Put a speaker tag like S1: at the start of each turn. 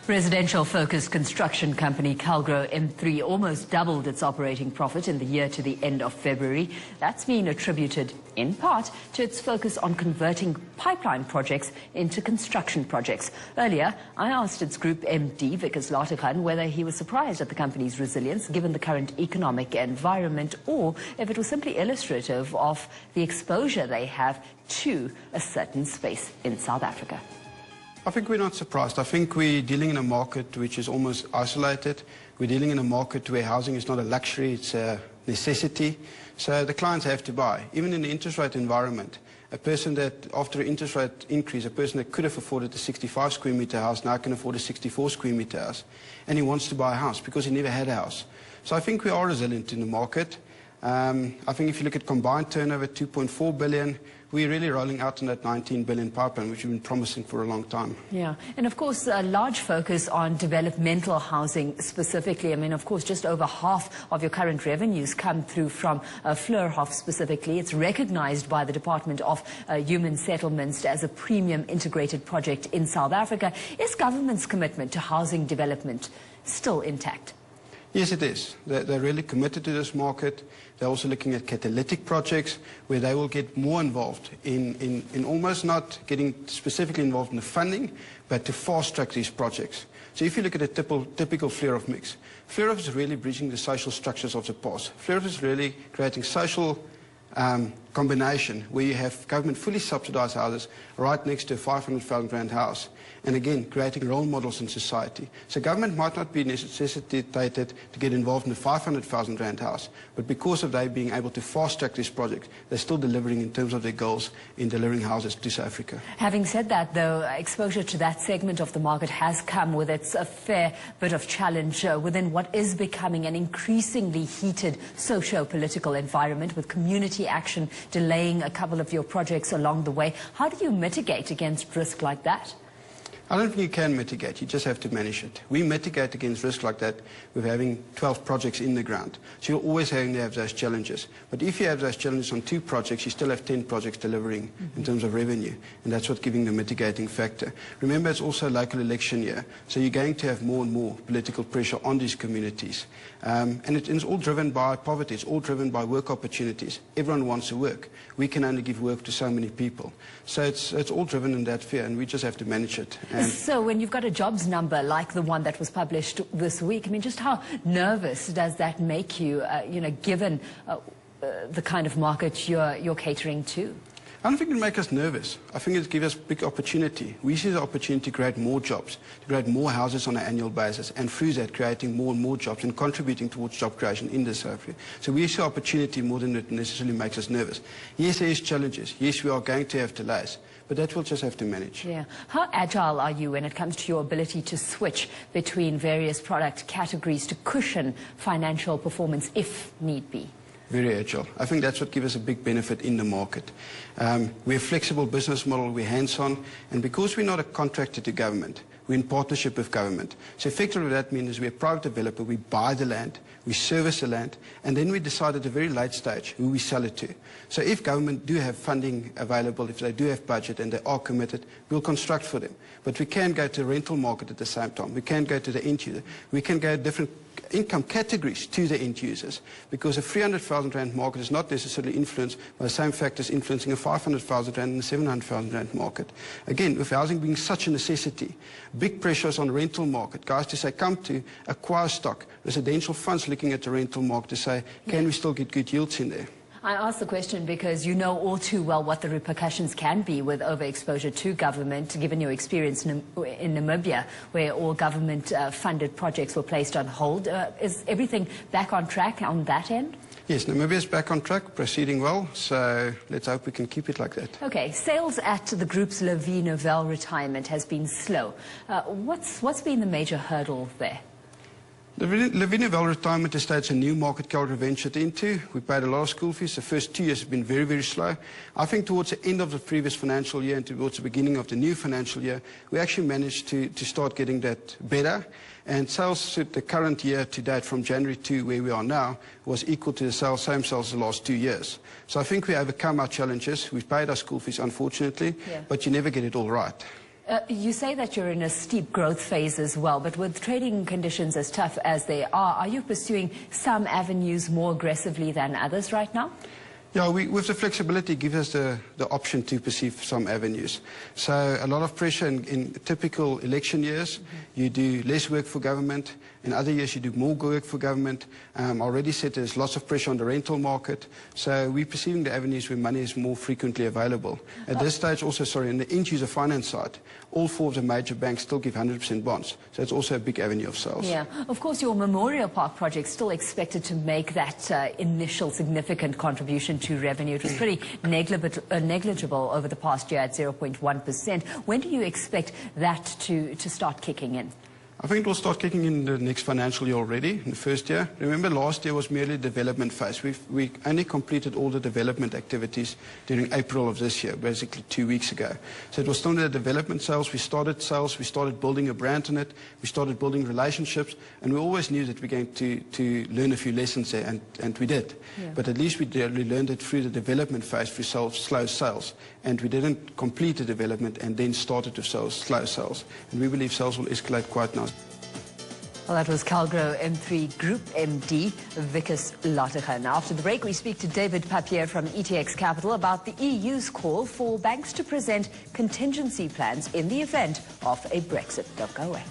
S1: Residential-focused construction company Calgro M3 almost doubled its operating profit in the year to the end of February. That's been attributed, in part, to its focus on converting pipeline projects into construction projects. Earlier, I asked its Group MD, Wikus, Lategaan, whether he was surprised at the company's resilience given the current economic environment, or if it was simply illustrative of the exposure they have to a certain space in South Africa.
S2: I think we're not surprised. I think we're dealing in a market which is almost isolated. We're dealing in a market where housing is not a luxury, it's a necessity. So the clients have to buy. Even in the interest rate environment, a person that, after an interest rate increase, a person that could have afforded a 65 square metre house now can afford a 64 square metre house. And he wants to buy a house because he never had a house. So I think we are resilient in the market. I think if you look at combined turnover, 2.4 billion, we're really rolling out on that 19 billion pipeline, which we've been promising for a long time.
S1: Yeah, and of course, a large focus on developmental housing specifically. I mean, of course, just over half of your current revenues come through from Fleurhof specifically. It's recognized by the Department of Human Settlements as a premium integrated project in South Africa. Is government's commitment to housing development still intact?
S2: Yes, it is. They're really committed to this market. They're also looking at catalytic projects where they will get more involved in almost not getting specifically involved in the funding, but to fast-track these projects. So if you look at a typical Fleurhof mix, Fleurhof is really bridging the social structures of the past. Fleurhof is really creating social combination where you have government fully subsidized houses right next to a 500,000 rand house, and again creating role models in society. So government might not be necessitated to get involved in the 500,000 rand house, but because of they being able to fast track this project, they're still delivering in terms of their goals in delivering houses to South Africa.
S1: Having said that, though, exposure to that segment of the market has come with its a fair bit of challenge within what is becoming an increasingly heated socio-political environment, with community action delaying a couple of your projects along the way. How do you mitigate against risk like that?
S2: I don't think you can mitigate, you just have to manage it. We mitigate against risk like that with having 12 projects in the ground. So you're always having to have those challenges. But if you have those challenges on 2 projects, you still have 10 projects delivering in terms of revenue. And that's what's giving the mitigating factor. Remember, it's also a local election year. So you're going to have more and more political pressure on these communities. And it's all driven by poverty. It's all driven by work opportunities. Everyone wants to work. We can only give work to so many people. So it's all driven in that fear, and we just have to manage it.
S1: So when you've got a jobs number like the one that was published this week, I mean, just how nervous does that make you, given the kind of market you're catering to?
S2: I don't think it will make us nervous. I think it gives us big opportunity. We see the opportunity to create more jobs, to create more houses on an annual basis, and through that creating more and more jobs and contributing towards job creation in this area. So we see opportunity more than it necessarily makes us nervous. Yes, there is challenges. Yes, we are going to have delays, but that we'll just have to manage.
S1: Yeah. How agile are you when it comes to your ability to switch between various product categories to cushion financial performance if need be?
S2: Very agile. I think that's what gives us a big benefit in the market. We're a flexible business model, we're hands-on, and because we're not a contractor to government, we're in partnership with government. So effectively what that means is we're a private developer, we buy the land, we service the land, and then we decide at a very late stage who we sell it to. So if government do have funding available, if they do have budget and they are committed, we'll construct for them. But we can go to the rental market at the same time. We can go to the end user. We can go different income categories to the end users, because a 300,000 rand market is not necessarily influenced by the same factors influencing a 500,000 rand and a 700,000 rand market. Again, with housing being such a necessity, big pressures on the rental market. Guys to say, come to acquire stock. Residential funds looking at the rental market to say, can we still get good yields in there?
S1: I ask the question because you know all too well what the repercussions can be with overexposure to government, given your experience in Namibia, where all government-funded projects were placed on hold. Is everything back on track on that end?
S2: Yes, Namibia is back on track, proceeding well, so let's hope we can keep it like that.
S1: Okay, sales at the group's La Vie Nouvelle retirement has been slow. What's been the major hurdle there?
S2: The La Vie Nouvelle retirement estate's a new market Calgro ventured into. We paid a lot of school fees. The first 2 years have been very, very slow. I think towards the end of the previous financial year and towards the beginning of the new financial year, we actually managed to start getting that better. And sales the current year to date, from January to where we are now, was equal to the same sales as the last 2 years. So I think we overcome our challenges. We've paid our school fees, unfortunately, but you never get it all right.
S1: You say that you're in a steep growth phase as well, but with trading conditions as tough as they are you pursuing some avenues more aggressively than others right now?
S2: Yeah, with the flexibility, gives us the option to pursue some avenues. So a lot of pressure in typical election years. You do less work for government. In other years, you do more work for government. Already said there's lots of pressure on the rental market. So we're pursuing the avenues where money is more frequently available. At this stage, also, on the end-user finance side, all four of the major banks still give 100% bonds. So it's also a big avenue of sales.
S1: Yeah, of course, your Memorial Park project still expected to make that initial significant contribution to revenue. It was pretty negligible over the past year at 0.1%. When do you expect that to start kicking in?
S2: I think it will start kicking in the next financial year already, in the first year. Remember, last year was merely the development phase. We only completed all the development activities during April of this year, basically 2 weeks ago. So it was still the development sales. We started building a brand on it, we started building relationships, and we always knew that we were going to learn a few lessons there, and we did. Yeah. But at least we learned it through the development phase through slow sales, and we didn't complete the development and then started to sell slow sales. And we believe sales will escalate quite now.
S1: Well, that was Calgro M3 Group MD, Wikus Lategaan. After the break, we speak to David Papier from ETX Capital about the EU's call for banks to present contingency plans in the event of a Brexit. Don't go away.